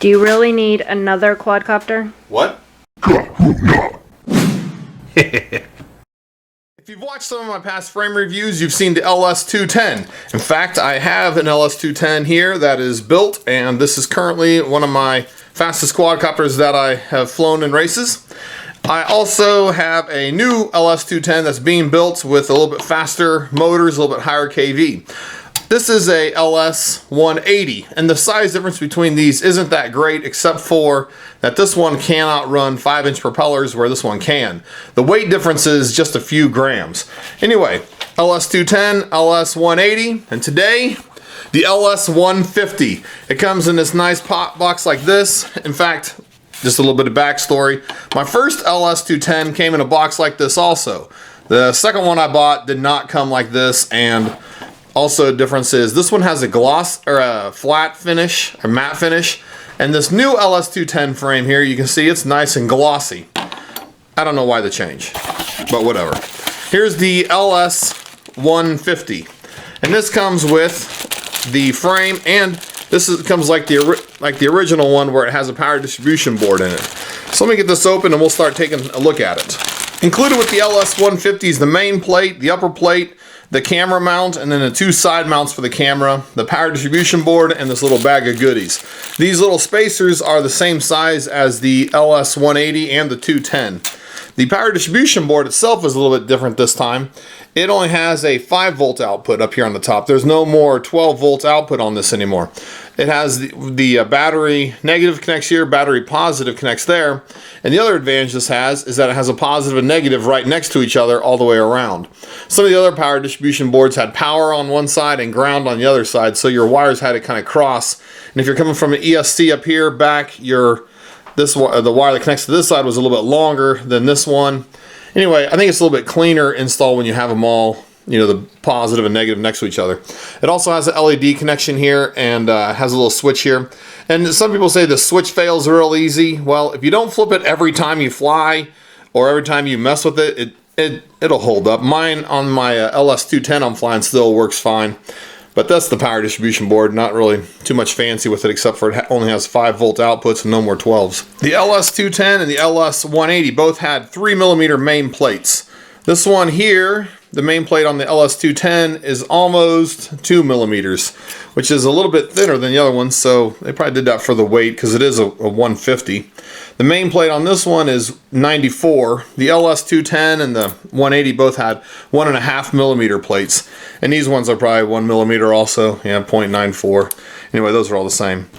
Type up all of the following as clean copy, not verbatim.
Do you really need another quadcopter? What? If you've watched some of my past frame reviews, you've seen the LS-210. In fact, I have an LS-210 here that is built, and this is currently one of my fastest quadcopters that I have flown in races. I also have a new LS-210 that's being built with a little bit faster motors, a little bit higher KV. This is a LS-150, and the size difference between these isn't that great, except for that this one cannot run 5-inch propellers where this one can. The weight difference is just a few grams. Anyway, LS-210, LS-150, and today, the LS-150. It comes in this nice pop box like this. In fact, just a little bit of backstory. My first LS-210 came in a box like this also. The second one I bought did not come like this, and also, the difference is this one has a gloss or a flat finish, or matte finish, and this new LS-210 frame here, you can see it's nice and glossy. I don't know why the change, but whatever. Here's the LS-150, and this comes with the frame, and comes like the original one where it has a power distribution board in it. So let me get this open, and we'll start taking a look at it. Included with the LS-150 is the main plate, the upper plate, the camera mount, and then the 2 side mounts for the camera, the power distribution board, and this little bag of goodies. These little spacers are the same size as the LS-150 and the 210. The power distribution board itself is a little bit different this time. It only has a 5-volt output up here on the top. There's no more 12-volt output on this anymore. It has the battery negative connects here, battery positive connects there, and the other advantage this has is that it has a positive and negative right next to each other all the way around. Some of the other power distribution boards had power on one side and ground on the other side, so your wires had to kind of cross. And if you're coming from an ESC up here back, the wire that connects to this side was a little bit longer than this one. Anyway, I think it's a little bit cleaner install when you have them all, the positive and negative next to each other. It also has an LED connection here and has a little switch here. And some people say the switch fails real easy. Well, if you don't flip it every time you fly or every time you mess with it, it'll hold up. Mine on my LS-210 I'm flying still works fine. But that's the power distribution board, not really too much fancy with it, except for it only has 5-volt outputs and no more 12s. The LS-210 and the LS-150 both had 3mm main plates. This one here, the main plate on the LS-210 is almost 2mm, which is a little bit thinner than the other one, so they probably did that for the weight because it is a 150. The main plate on this one is 94. The LS-210 and the 150 both had 1.5mm plates, and these ones are probably 1mm also, 0.94. Anyway, those are all the same.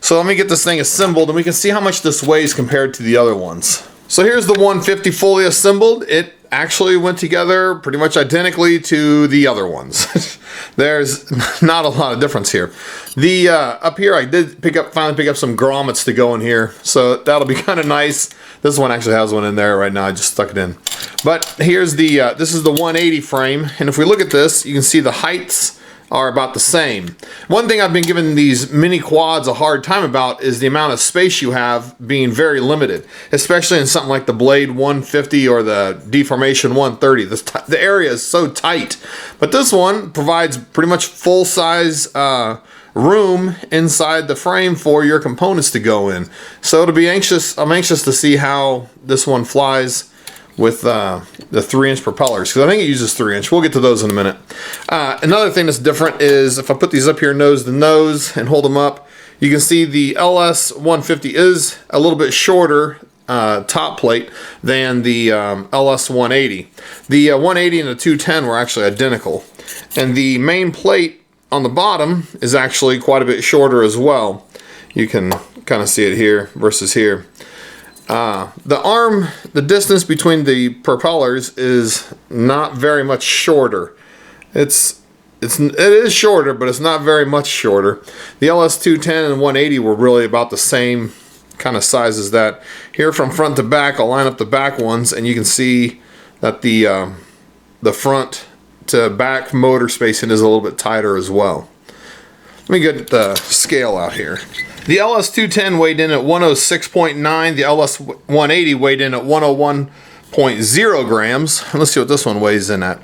So let me get this thing assembled, and we can see how much this weighs compared to the other ones. So here's the 150 fully assembled. It actually went together pretty much identically to the other ones. There's not a lot of difference here. The up here I did finally pick up some grommets to go in here, so that'll be kind of nice. This one actually has one in there right now. I just stuck it in. But here's the this is the 150 frame, and if we look at this, you can see the heights are about the same. One thing I've been giving these mini quads a hard time about is the amount of space you have being very limited, especially in something like the Blade 150 or the Deformation 130. The area is so tight, but this one provides pretty much full-size room inside the frame for your components to go in. So I'm anxious to see how this one flies with the 3-inch propellers, because I think it uses 3-inch. We'll get to those in a minute. Another thing that's different is if I put these up here nose to nose and hold them up, you can see the LS-150 is a little bit shorter top plate than the LS-150. The 150 and the 210 were actually identical, and the main plate on the bottom is actually quite a bit shorter as well. You can kind of see it here versus here. The distance between the propellers is not very much shorter. It is shorter, but it's not very much shorter. The LS-210 and 150 were really about the same kind of size as that. Here from front to back, I'll line up the back ones, and you can see that the front to back motor spacing is a little bit tighter as well. Let me get the scale out here. The LS-210 weighed in at 106.9. The LS-150 weighed in at 101.0 grams. Let's see what this one weighs in at.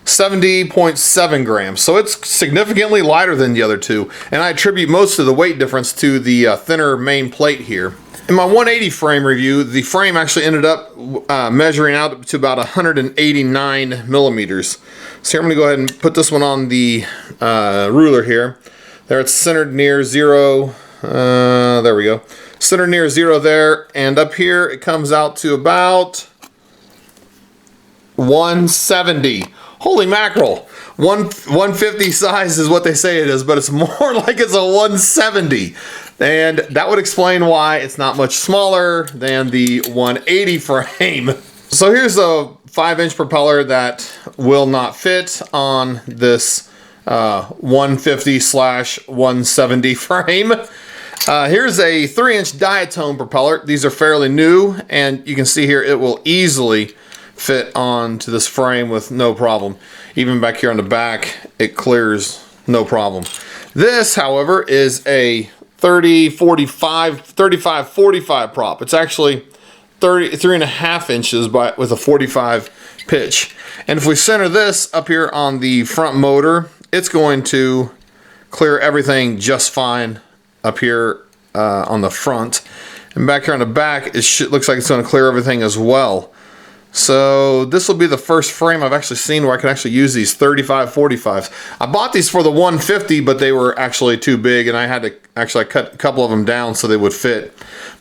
70.7 grams. So it's significantly lighter than the other two. And I attribute most of the weight difference to the thinner main plate here. In my 180 frame review, the frame actually ended up measuring out to about 189 millimeters. So here I'm going to go ahead and put this one on the ruler here. There it's centered near zero. There we go. Centered near zero there. And up here it comes out to about 170. Holy mackerel. 150 size is what they say it is, but it's more like it's a 170. And that would explain why it's not much smaller than the 180 frame. So here's a 5-inch propeller that will not fit on this 150/170 frame. Here's a 3-inch Diatone propeller. These are fairly new, and you can see here it will easily fit onto this frame with no problem. Even back here on the back, it clears no problem. This, however, is a 35-45 prop. It's actually 3.5 inches with a 45 pitch. And if we center this up here on the front motor, it's going to clear everything just fine up here on the front. And back here on the back, it looks like it's going to clear everything as well. So this will be the first frame I've actually seen where I can actually use these 35-45s. I bought these for the 150, but they were actually too big, and I had to actually cut a couple of them down so they would fit.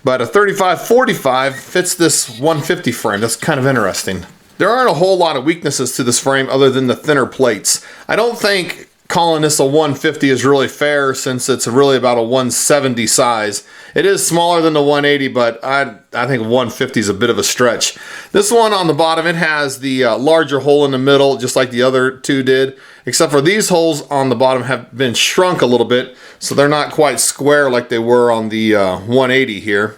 But a 35-45 fits this 150 frame. That's kind of interesting. There aren't a whole lot of weaknesses to this frame other than the thinner plates. I don't think calling this a 150 is really fair since it's really about a 170 size. It is smaller than the 180, but I think 150 is a bit of a stretch. This one on the bottom, it has the larger hole in the middle, just like the other two did, except for these holes on the bottom have been shrunk a little bit, so they're not quite square like they were on the 180 here.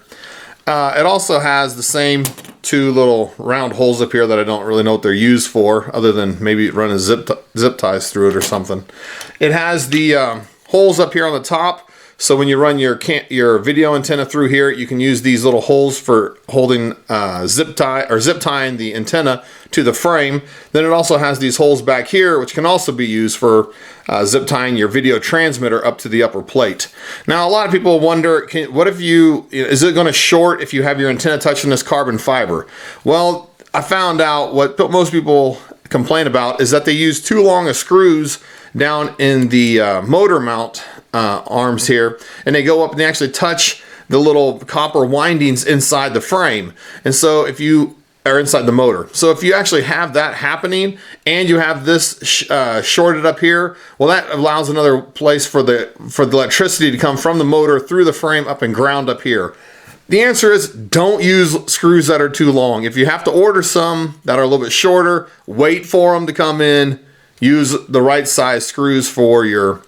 It also has the same two little round holes up here that I don't really know what they're used for, other than maybe running zip ties through it or something. It has the holes up here on the top, so when you run your video antenna through here, you can use these little holes for holding zip tying the antenna to the frame. Then it also has these holes back here, which can also be used for zip tying your video transmitter up to the upper plate. Now, a lot of people wonder, what if is it going to short if you have your antenna touching this carbon fiber? Well, I found out what most people complain about is that they use too long of screws down in the motor mount arms here, and they go up and they actually touch the little copper windings inside the frame. And so if you are inside the motor, so if you actually have that happening and you have this shorted up here, well, that allows another place for the electricity to come from the motor through the frame up and ground up here. The answer is don't use screws that are too long. If you have to order some that are a little bit shorter, wait for them to come in. Use the right size screws for your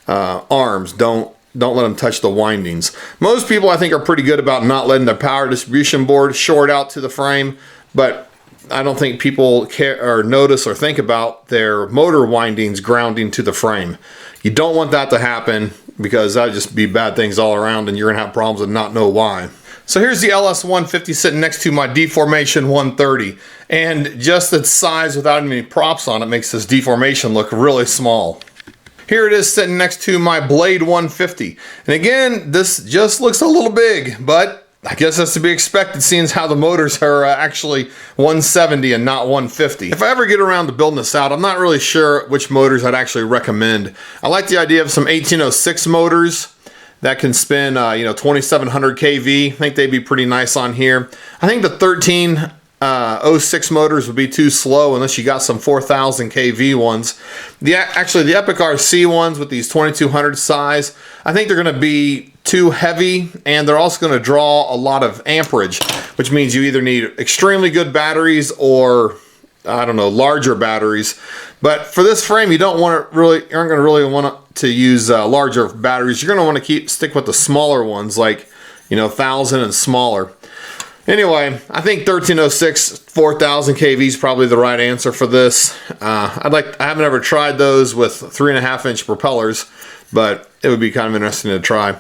arms. Don't let them touch the windings. Most people, I think, are pretty good about not letting the power distribution board short out to the frame, but I don't think people care or notice or think about their motor windings grounding to the frame. You don't want that to happen because that would just be bad things all around and you're gonna have problems and not know why. So here's the LS-150 sitting next to my Deformation 130, and just its size without any props on it makes this deformation look really small. Here it is sitting next to my Blade 150, and again, this just looks a little big, but I guess that's to be expected seeing as how the motors are actually 170 and not 150. If I ever get around to building this out, I'm not really sure which motors I'd actually recommend. I like the idea of some 1806 motors that can spin 2700 kV. I think they'd be pretty nice on here. I think the 1306 motors would be too slow unless you got some 4000 kV ones. Actually, the Epic RC ones with these 2200 size, I think they're going to be too heavy, and they're also going to draw a lot of amperage, which means you either need extremely good batteries or, I don't know, larger batteries. But for this frame, you aren't going to really want to use larger batteries. You're going to want to stick with the smaller ones, like 1000 and smaller. Anyway, I think 1306 4000 kV is probably the right answer for this. I haven't ever tried those with 3.5-inch propellers, but it would be kind of interesting to try.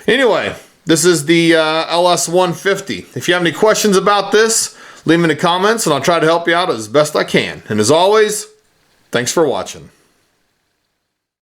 Anyway, this is the LS-150. If you have any questions about this, leave them in the comments and I'll try to help you out as best I can. And as always, Thanks for watching.